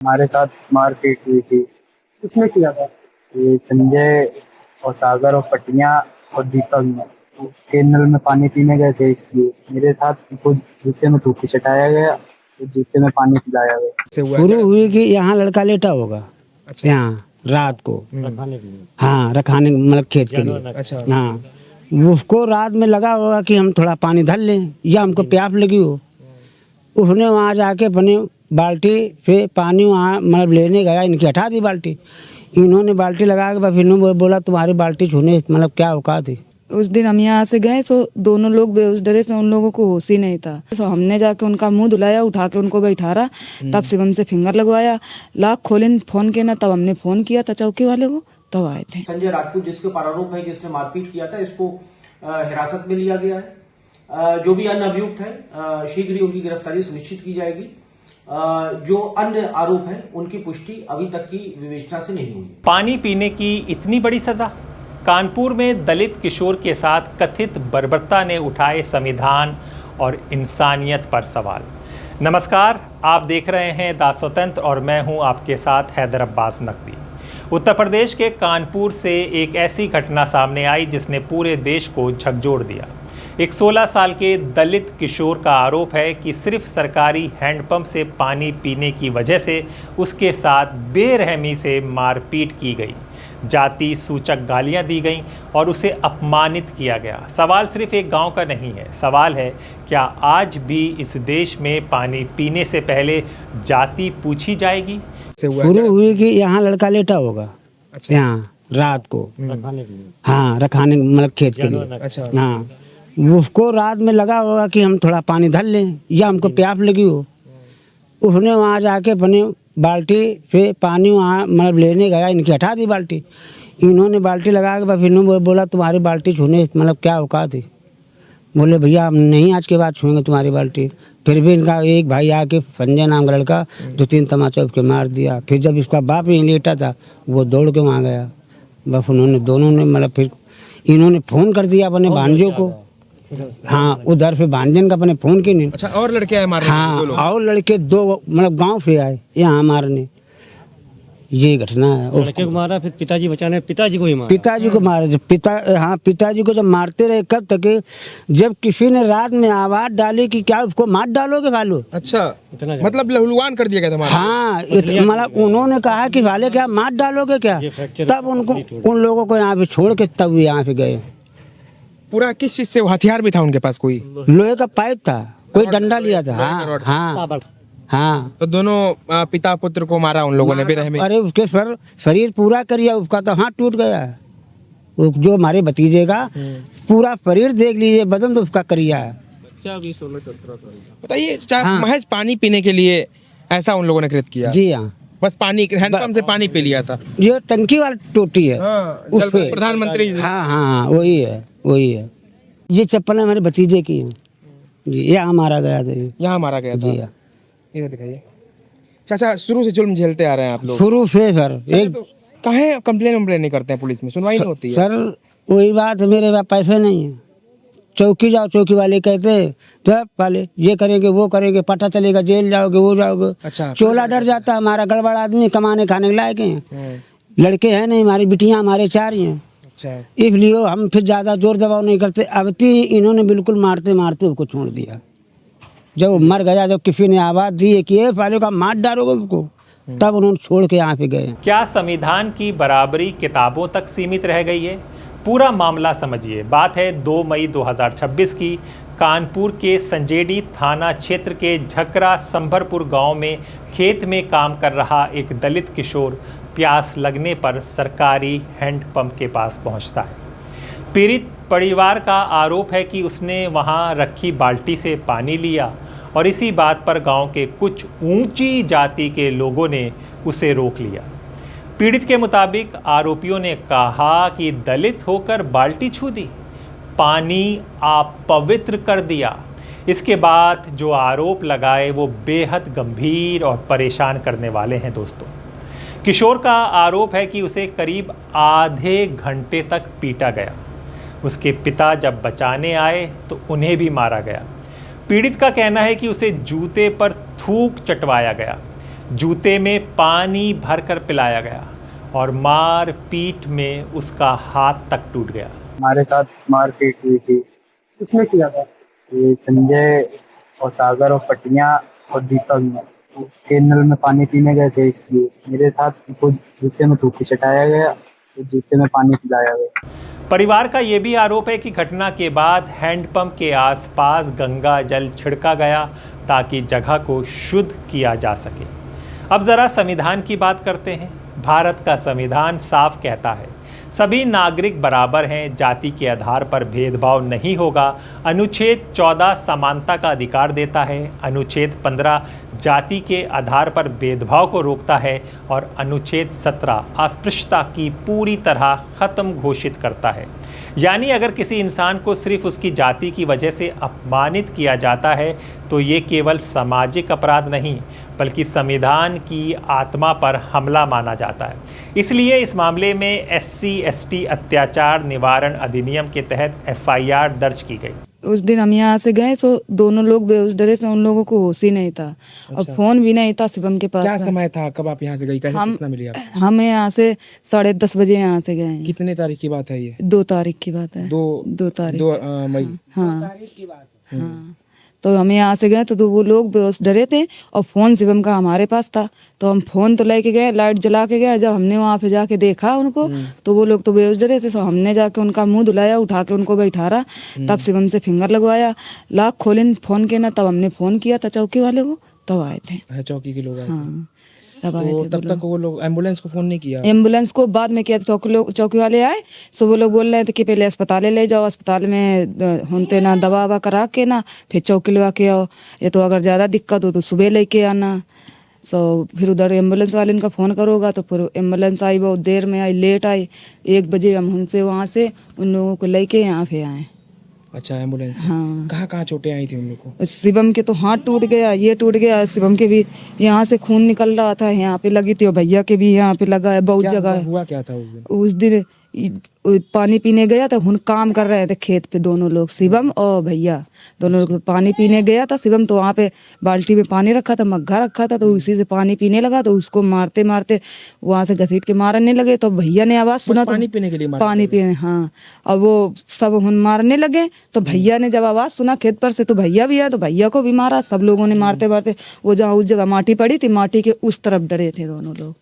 हमारे साथ मारपीट हुई थी। किसने किया था? ये संजय और सागर और पटिया और दीपक ने उसके नल में पानी पीने गए थे, इसलिए मेरे साथ उनको जूते में थूक के चटाया गया, तो जूते में पानी पिलाया गया। से हुआ शुरू क्या? हुई कि यहाँ लड़का लेटा होगा अच्छा। यहाँ रात को। हाँ, रखाने मतलब खेत के लिए। अच्छा। हाँ, उसको रात में लगा होगा कि हम थोड़ा पानी धर लें या हमको प्यास लगी हो। उसने वहाँ जाके अपनी बाल्टी से पानी वहाँ मतलब लेने गया, इनकी हटा दी बाल्टी। इन्होंने बाल्टी लगा के फिर इन्होंने बोला तुम्हारी बाल्टी छूने मतलब क्या औकात थी। उस दिन हम यहाँ से गए तो दोनों लोग बेहोश डरे से, उन लोगों को होश ही नहीं था। तो हमने जाके उनका मुंह धुलाया, उठा के उनको बैठा रहा, तब शिवम से फिंगर लगवाया, लाख खोले फोन के ना, तब हमने फोन किया था चौकी वाले को, तब आए थे। संजय राजपूत जिसके ऊपर आरोप है कि इसने मारपीट किया था, इसको हिरासत में लिया गया है। जो भी अन्य अभियुक्त है शीघ्र ही उनकी गिरफ्तारी सुनिश्चित की जाएगी। जो अन्य आरोप है उनकी पुष्टि अभी तक की विवेचना से नहीं हुई। पानी पीने की इतनी बड़ी सजा। कानपुर में दलित किशोर के साथ कथित बर्बरता ने उठाए संविधान और इंसानियत पर सवाल। नमस्कार, आप देख रहे हैं द स्वतंत्र और मैं हूं आपके साथ हैदर अब्बास नकवी। उत्तर प्रदेश के कानपुर से एक ऐसी घटना सामने आई जिसने पूरे देश को झकझोर दिया। एक 16 साल के दलित किशोर का आरोप है कि सिर्फ सरकारी हैंडपंप से पानी पीने की वजह से उसके साथ बेरहमी से मारपीट की गई, जाति सूचक गालियां दी गईं और उसे अपमानित किया गया। सवाल सिर्फ एक गांव का नहीं है, सवाल है क्या आज भी इस देश में पानी पीने से पहले जाति पूछी जाएगी? शुरू हुई कि यहाँ लड़का लेटा होगा। अच्छा। यहाँ रात को। हाँ, रखाने मतलब खेत के लिए। अच्छा। हाँ, उसको रात में लगा होगा कि हम थोड़ा पानी धर लें या हमको प्यास लगी हो। उसने वहाँ जाके अपनी बाल्टी से पानी वहाँ मतलब लेने गया, इनकी हटा दी बाल्टी। इन्होंने बाल्टी लगा के फिर इन्होंने बोला तुम्हारी बाल्टी छूने मतलब क्या औकात थी। बोले भैया हम नहीं आज के बाद छूएंगे तुम्हारी बाल्टी। फिर भी इनका एक भाई आके संजय नाम का लड़का 2-3 तमाचा उसके मार दिया। फिर जब इसका बाप यहीं लेटा था वो दौड़ के वहाँ गया। बस उन्होंने दोनों ने मतलब फिर इन्होंने फ़ोन कर दिया अपने भांजों को। हाँ, उधर फिर भांजन का अपने फ़ोन की नहीं। अच्छा, और लड़के आए मारने? हाँ, और लड़के 2 मतलब गांव से आए यहाँ मारने। ये घटना है। लड़के को मारा, फिर पिताजी बचाने पिताजी को ही मारा। पिताजी को मारा। जब पिताजी को जब मारते रहे कब तक, जब किसी ने रात में आवाज डाली कि क्या उसको मार डालोगे भालू। अच्छा, मतलब लहूलुहान कर दिया गया था। हाँ, मतलब उन्होंने कहा कि भाले क्या मार डालोगे क्या, तब उनको उन लोगों को यहाँ पे छोड़ के तब यहाँ पे गए। पूरा किस चीज से हथियार भी था उनके पास? कोई लोहे का पाइप था, कोई डंडा लिया था। हाँ हाँ हाँ। तो दोनों पिता पुत्र को मारा उन लोगों ने बेरहमी। अरे उसके शरीर पूरा करिया, उसका तो हाथ टूट गया। जो हमारे भतीजे का पूरा शरीर देख लीजिए, बदन तो उसका करिया है। 16-17 साल। बताइए, महज पानी पीने के लिए ऐसा उन लोगों ने कृत्य किया? जी हाँ, बस पानी हैंडपंप से पानी पी लिया था। ये टंकी वाली टोटी है। प्रधानमंत्री। हाँ हाँ, वही है। ये चप्पल हमारे भतीजे की है जी, यहाँ मारा गया था। यहाँ मारा गया था जी। इधर दिखाइए। चाचा, शुरू से जुल्म झेलते आ रहे हैं आप लोग? शुरू से सर। एक तो काहे कंप्लेन नहीं करते हैं पुलिस में? सुनवाई नहीं होती है सर। वही बात है, मेरे पास पैसे नहीं है। चौकी जाओ, चौकी वाले कहते तो वाले ये करेंगे वो करेंगे, पता चलेगा जेल जाओगे वो जाओगे। अच्छा। चोला डर जाता है। हमारा गड़बड़ आदमी, कमाने खाने के लायक हैं, लड़के हैं नहीं, हमारी बिटियां हमारे 4 ही हैं। अच्छा। इसलिए हम फिर ज्यादा जोर दबाव नहीं करते। अब इन्होंने बिल्कुल मारते मारते उसको छोड़ दिया। जब मर गया, जब किसी ने आवाज दी कि ये फाले का मार डालोगे उसको, तब उन्होंने छोड़ के यहाँ पे गए। क्या संविधान की बराबरी किताबों तक सीमित रह गई है? पूरा मामला समझिए। बात है 2 मई 2026 की। कानपुर के संजेडी थाना क्षेत्र के झकरा संभरपुर गांव में खेत में काम कर रहा एक दलित किशोर प्यास लगने पर सरकारी हैंडपंप के पास पहुंचता है। पीड़ित परिवार का आरोप है कि उसने वहां रखी बाल्टी से पानी लिया और इसी बात पर गांव के कुछ ऊंची जाति के लोगों ने उसे रोक लिया। पीड़ित के मुताबिक आरोपियों ने कहा कि दलित होकर बाल्टी छू दी, पानी अपवित्र कर दिया। इसके बाद जो आरोप लगाए वो बेहद गंभीर और परेशान करने वाले हैं दोस्तों। किशोर का आरोप है कि उसे करीब आधे घंटे तक पीटा गया। उसके पिता जब बचाने आए तो उन्हें भी मारा गया। पीड़ित का कहना है कि उसे जूते पर थूक चटवाया गया। जूते में पानी भरकर पिलाया गया और मार पीट में उसका हाथ तक टूट गया। हमारे साथ मारपीट हुई थी। किसने किया था? ये संजय और सागर और पटिया और दीपक ने उसके नल में पानी पीने गए थे, इसलिए मेरे साथ उनको जूते में थूक के चटाया गया, तो जूते में पानी पिलाया गया। परिवार का ये भी आरोप है कि घटना के बाद हैंडपंप के आसपास गंगा जल छिड़का गया ताकि जगह को शुद्ध किया जा सके। अब ज़रा संविधान की बात करते हैं। भारत का संविधान साफ कहता है सभी नागरिक बराबर हैं, जाति के आधार पर भेदभाव नहीं होगा। अनुच्छेद 14 समानता का अधिकार देता है, अनुच्छेद 15 जाति के आधार पर भेदभाव को रोकता है और अनुच्छेद 17 अस्पृश्यता की पूरी तरह ख़त्म घोषित करता है। यानी अगर किसी इंसान को सिर्फ उसकी जाति की वजह से अपमानित किया जाता है तो ये केवल सामाजिक अपराध नहीं बल्कि संविधान की आत्मा पर हमला माना जाता है। इसलिए इस मामले में SC/ST अत्याचार निवारण अधिनियम के तहत FIR दर्ज की गई। उस दिन हम यहाँ से गए तो दोनों लोग बेहोश डरे से, उन लोगों को होश ही नहीं था। और फोन भी नहीं था शिवम के पास। क्या समय था, कब आप यहाँ से गई, कैसे सूचना मिली आपको? हम यहाँ से 10:30 बजे यहाँ से गए। कितने तारीख की बात है ये? 2 तारीख की बात है। 2 तारीख 2 मई। हाँ, हाँ। तो हम यहाँ से गए तो वो लोग बेहोश डरे थे और फोन शिवम का हमारे पास था, तो हम फोन तो लेके गए, लाइट जला के गए। जब हमने वहाँ पे जाके देखा उनको तो वो लोग तो बेहोश डरे थे। तो हमने जाके उनका मुंह धुलाया, उठा के उनको बैठारा, तब शिवम से फिंगर लगवाया, लाख खोले फोन के ना, तब हमने फोन किया था चौकी वाले को, तब आए थे। चौकी के लोग आए थे। हाँ, तब आए तो थे। तब तक वो लोग एम्बुलेंस को फोन नहीं किया? एम्बुलेंस को बाद में किया। चौकी वाले आए सो वो लोग बोल रहे थे कि पहले अस्पताल ले जाओ, अस्पताल में होते ना दवा ववा करा के ना फिर चौकी लगा के आओ, या तो अगर ज़्यादा दिक्कत हो तो सुबह लेके आना। सो फिर उधर एम्बुलेंस वाले इनका फ़ोन करोगा तो फिर एम्बुलेंस आई, बहुत देर में आई, लेट आई। 1 बजे हम उनसे वहाँ से उन लोगों को लेके यहाँ पे आए। अच्छा, एम्बुलेंस। हाँ। कहाँ चोटें आई थी उन लोग को? शिवम के तो हाथ टूट गया, ये टूट गया, शिवम के भी यहाँ से खून निकल रहा था, यहाँ पे लगी थी, और भैया के भी यहाँ पे लगा है, बहुत जगह। हुआ क्या था उस दिन? उस दिन पानी पीने गया था, हम काम कर रहे थे खेत पे, दोनों लोग, शिवम और भैया दोनों लोग पानी पीने गया था। शिवम तो वहाँ पे बाल्टी में पानी रखा था, मग्घा रखा था, तो उसी से पानी पीने लगा, तो उसको मारते मारते वहाँ से घसीट के मारने लगे। तो भैया ने आवाज़ सुना, पानी पीने के लिए पानी पीने, हाँ। और वो सब हम मारने लगे, तो भैया ने जब आवाज़ सुना खेत पर से तो भैया भी आया, तो भैया को भी मारा। सब लोगों ने मारते मारते, वो जहाँ उस जगह माटी पड़ी थी, माटी के उस तरफ डरे थे दोनों लोग।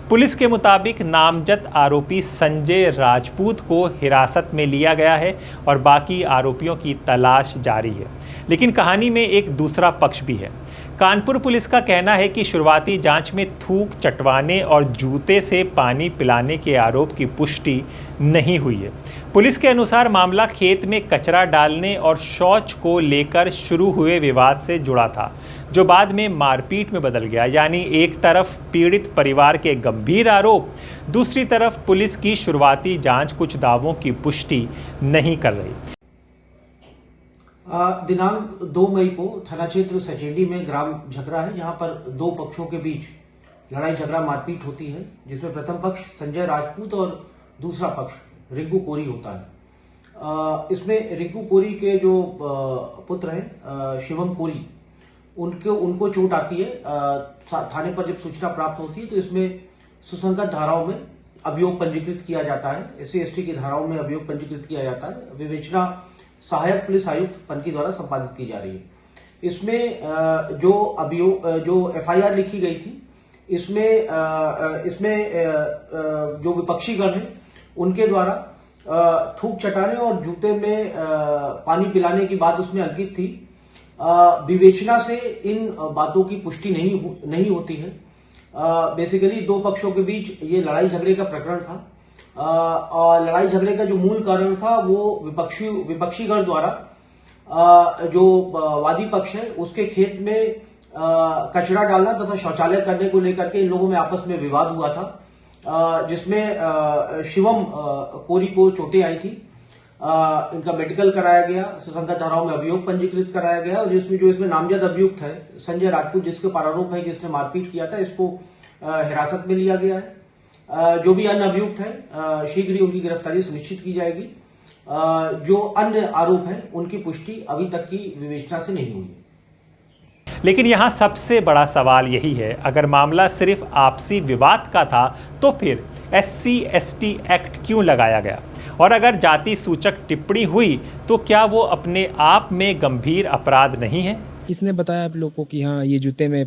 पुलिस के मुताबिक नामजद आरोपी संजय राजपूत को हिरासत में लिया गया है और बाकी आरोपियों की तलाश जारी है। लेकिन कहानी में एक दूसरा पक्ष भी है। कानपुर पुलिस का कहना है कि शुरुआती जांच में थूक चटवाने और जूते से पानी पिलाने के आरोप की पुष्टि नहीं हुई है। पुलिस के अनुसार मामला खेत में कचरा डालने और शौच को लेकर शुरू हुए विवाद से जुड़ा था, जो बाद में मारपीट में बदल गया। यानी एक तरफ पीड़ित परिवार के गंभीर आरोप, दूसरी तरफ पुलिस की शुरुआती जांच कुछ दावों की पुष्टि नहीं कर रही। दिनांक 2 मई को थाना क्षेत्र सचेडी में ग्राम झगड़ा है, जहां पर 2 पक्षों के बीच लड़ाई झगड़ा मारपीट होती है, जिसमें प्रथम पक्ष संजय राजपूत और दूसरा पक्ष रिंकू कोरी होता है। इसमें रिंकू कोरी के जो पुत्र हैं शिवम कोरी, उनको चोट आती है। थाने पर जब सूचना प्राप्त होती है तो इसमें सुसंगत धाराओं में अभियोग पंजीकृत किया जाता है, SC/ST की धाराओं में अभियोग पंजीकृत किया जाता है। विवेचना सहायक पुलिस आयुक्त पनकी द्वारा संपादित की जा रही है। इसमें जो FIR लिखी गई थी, इसमें जो विपक्षी गण है उनके द्वारा थूक चटाने और जूते में पानी पिलाने की बात उसमें अंकित थी। विवेचना से इन बातों की पुष्टि नहीं होती है। बेसिकली 2 पक्षों के बीच ये लड़ाई झगड़े का प्रकरण था, और लड़ाई झगड़े का जो मूल कारण था वो विपक्षी गण द्वारा जो वादी पक्ष है उसके खेत में कचरा डालना तथा शौचालय करने को लेकर के इन लोगों में आपस में विवाद हुआ था, जिसमें शिवम कोरी को चोटें आई थी। इनका मेडिकल कराया गया, सुसंगत धाराओं में अभियोग पंजीकृत कराया गया, और इसमें नामजद अभियुक्त है संजय राजपूत, जिसके पर आरोप है कि इसने मारपीट किया था, इसको हिरासत में लिया गया है। जो भी अन्य अभियुक्त है शीघ्र ही उनकी गिरफ्तारी सुनिश्चित की जाएगी। जो अन्य आरोप है उनकी पुष्टि अभी तक की विवेचना से नहीं हुई। लेकिन यहाँ सबसे बड़ा सवाल यही है, अगर मामला सिर्फ आपसी विवाद का था तो फिर SC/ST एक्ट क्यों लगाया गया? और अगर जाति सूचक टिप्पणी हुई तो क्या वो अपने आप में गंभीर अपराध नहीं है? किसने बताया आप लोगों को कि हाँ ये जूते में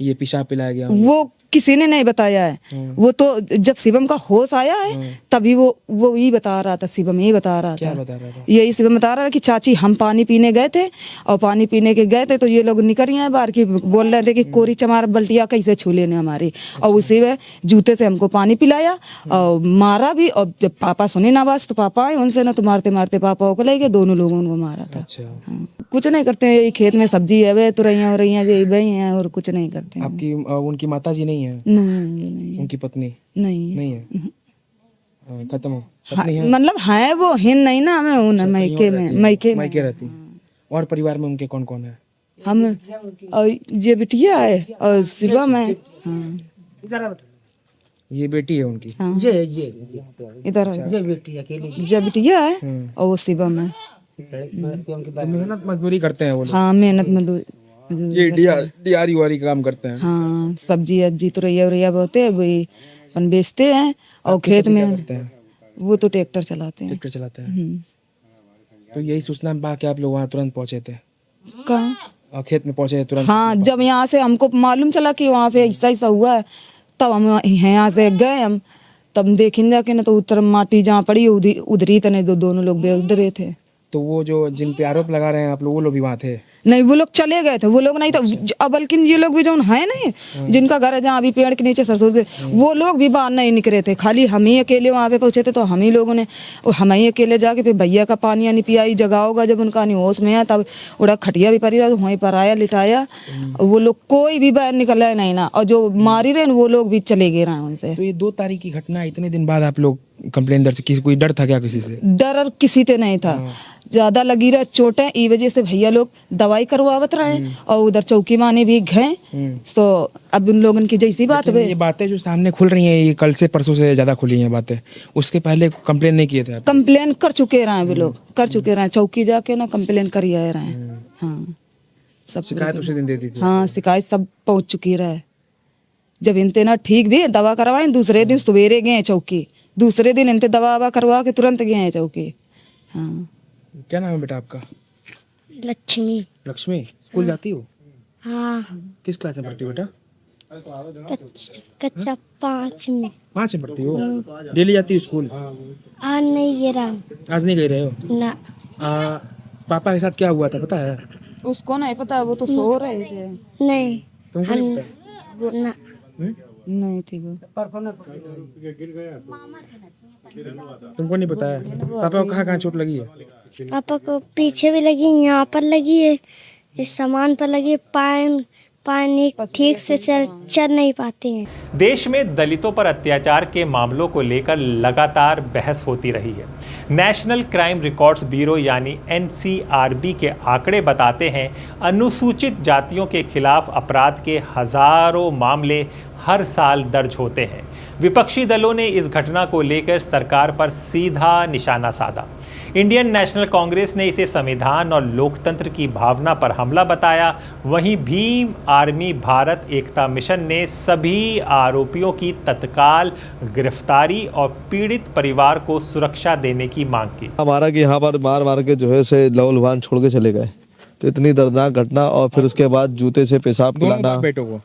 ये पेशाब पिलाया गया? वो किसी ने नहीं बताया है। वो तो जब शिवम का होश आया है तभी वो यही बता रहा था, शिवम यही बता रहा क्या था। बता रहा था? यही शिवम बता रहा था कि चाची हम पानी पीने गए थे और पानी पीने के गए थे तो ये लोग निकल आए बाहर की, बोल रहे थे कि कोरी चमार बल्टिया कैसे छू लेने हमारी, और उसी में जूते से हमको पानी पिलाया और मारा भी। और जब पापा सुने ना आवाज तो पापा आए, उनसे ना तो मारते मारते पापा को ले गए, दोनों लोगों को मारा था। अच्छा। हाँ। कुछ नहीं करते हैं, यही खेत में सब्जी है वे तुरैया उरैया यही वही हैं और कुछ नहीं करते हैं। आपकी उनकी माता जी नहीं है? नहीं उनकी पत्नी नहीं नहीं है? खत्म हो हाँ, पत्नी है? मतलब है वो हिंद नहीं ना, हमें उन मैके में मायके रहती। और परिवार में उनके कौन कौन है? हम और ये बिटिया है और शिवम है। हाँ। ये बेटी है उनकी? हाँ। इधर ये बेटी अकेली ये बिटिया है और वो शिवम है। तो मेहनत मजदूरी करते हैं वो लोग? हाँ मेहनत मजदूरी ये डियारी वारी काम करते हैं? हाँ सब्जी अब्जी तो रैया बोते हैं वही अपन बेचते हैं और खेत में करते हैं? वो तो ट्रैक्टर चलाते हैं। ट्रैक्टर चलाते हैं। तो यही सूचना में कि आप लोग वहाँ तुरंत पहुँचे थे? कहाँ? और खेत में पहुँचे तुरंत? हाँ जब यहाँ से हमको मालूम चला कि वहाँ पे ऐसा हुआ है तब हम यहाँ से गए। हम तब देखें जाके ना तो उत्तर माटी जहाँ पड़ी उधरी तने दोनों लोग बेउधरे थे। तो वो जो जिन पे आरोप लगा रहे हैं आप लोग, वो लोग भी वहाँ थे? नहीं वो लोग चले गए थे, वो लोग नहीं था। अब बल्कि ये लोग भी जो है नहीं जिनका घर है जहाँ अभी पेड़ के नीचे सरसों के, वो लोग भी बाहर नहीं निकले थे। खाली हम ही अकेले वहाँ पे पहुंचे थे तो हम ही लोगों ने हम ही अकेले जाके फिर भैया का पानी नहीं पियाई जगह होगा जब उनका नहीं होश में है तब उड़ा खटिया भी पड़ी रहा तो वहीं पर आया लिटाया। वो लोग कोई भी बाहर निकला नहीं ना, और जो मारी रहे वो लोग भी चले गए रहे उनसे। तो ये 2 तारीख की घटना, इतने दिन बाद आप लोग कंप्लेन दर्ज की, कोई डर था क्या किसी से? डर और किसी से नहीं था, ज्यादा लगी रहा चोटें ई वजह से भैया लोग दवाई करवावत रहे और उधर चौकी माने भी गए। तो अब उन लोगों की जैसी बात है। ये बातें जो सामने खुल रही हैं ये कल से परसों से ज्यादा खुली हैं बातें, उसके पहले कंप्लेन नहीं किए थे आप? कंप्लेन कर चुके रहे वो लोग, कर चुके रहे चौकी जाके ना कंप्लेन कर आए रहे। हाँ सब शिकायत उसी दिन दे दी थी? हाँ शिकायत सब पहुंच चुकी रहे। जब इनते ना ठीक भी दवा करवाए दूसरे दिन सवेरे गए चौकी, दूसरे दिन इनते दवा करवा के तुरंत गए चौकी। हाँ। क्या नाम है बेटा आपका? लक्ष्मी। लक्ष्मी। स्कूल जाती हो? हाँ। किस क्लास में पढ़ती हो बेटा? कक्षा 5 में। 5 में पढ़ती हो? डेली जाती हो स्कूल? आज नहीं गए रहा। आज नहीं गई रहे हो? ना। पापा के साथ क्या हुआ था पता है? उसको नहीं पता, वो तो सो रहे थे। नहीं। तुमको नहीं पता? ना। नहीं थी वो। तुमको नहीं पता है? पापा को कहाँ चोट लगी है? पापा को पीछे भी लगी, यहाँ पर लगी है, इस सामान पर लगी है। पानी ठीक से चल नहीं पाते हैं। देश में दलितों पर अत्याचार के मामलों को लेकर लगातार बहस होती रही है। नेशनल क्राइम रिकॉर्ड्स ब्यूरो यानी NCRB के आंकड़े बताते हैं अनुसूचित जातियों के खिलाफ अपराध के हजारों मामले हर साल दर्ज होते हैं। विपक्षी दलों ने इस घटना को लेकर सरकार पर सीधा निशाना साधा। इंडियन नेशनल कांग्रेस ने इसे संविधान और लोकतंत्र की भावना पर हमला बताया। वहीं भीम आर्मी भारत एकता मिशन ने सभी आरोपियों की तत्काल गिरफ्तारी और पीड़ित परिवार को सुरक्षा देने की मांग की। हमारा कि यहाँ पर मार मार के जो है से लहूलुहान छोड़ के चले गए, तो इतनी दर्दनाक घटना। और फिर उसके बाद जूते से पेशाब पिलाना, बेटों को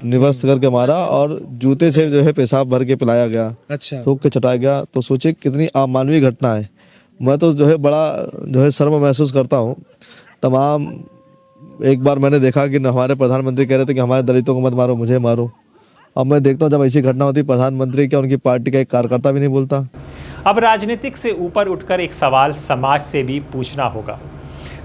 निवर्स करके मारा और जूते से जो है पेशाब भर के पिलाया गया। अच्छा। थूक के चटाया गया। तो सोचिए कितनी अमानवीय घटना है। मैं तो जो है बड़ा जो है शर्म महसूस करता हूँ तमाम। एक बार मैंने देखा कि हमारे प्रधानमंत्री कह रहे थे कि हमारे दलितों को मत मारो, मुझे मारो। अब मैं देखता हूँ जब ऐसी घटना होती है प्रधानमंत्री क्या उनकी पार्टी का एक कार्यकर्ता भी नहीं बोलता। अब राजनीतिक से ऊपर उठकर एक सवाल समाज से भी पूछना होगा।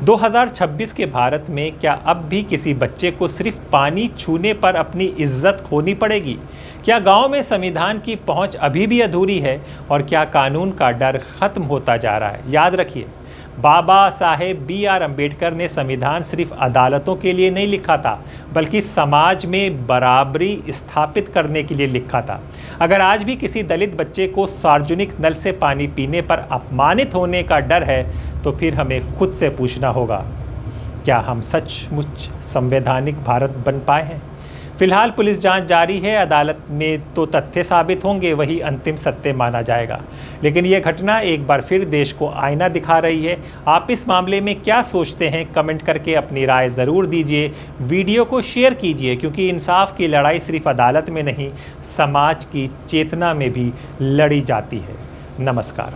2026 के भारत में क्या अब भी किसी बच्चे को सिर्फ पानी छूने पर अपनी इज्जत खोनी पड़ेगी? क्या गांव में संविधान की पहुंच अभी भी अधूरी है? और क्या कानून का डर खत्म होता जा रहा है? याद रखिए, बाबा साहेब BR अम्बेडकर ने संविधान सिर्फ अदालतों के लिए नहीं लिखा था, बल्कि समाज में बराबरी स्थापित करने के लिए लिखा था। अगर आज भी किसी दलित बच्चे को सार्वजनिक नल से पानी पीने पर अपमानित होने का डर है तो फिर हमें खुद से पूछना होगा, क्या हम सचमुच संवैधानिक भारत बन पाए हैं? फिलहाल पुलिस जांच जारी है। अदालत में तो तथ्य साबित होंगे, वही अंतिम सत्य माना जाएगा। लेकिन यह घटना एक बार फिर देश को आईना दिखा रही है। आप इस मामले में क्या सोचते हैं? कमेंट करके अपनी राय ज़रूर दीजिए। वीडियो को शेयर कीजिए, क्योंकि इंसाफ की लड़ाई सिर्फ अदालत में नहीं, समाज की चेतना में भी लड़ी जाती है। नमस्कार।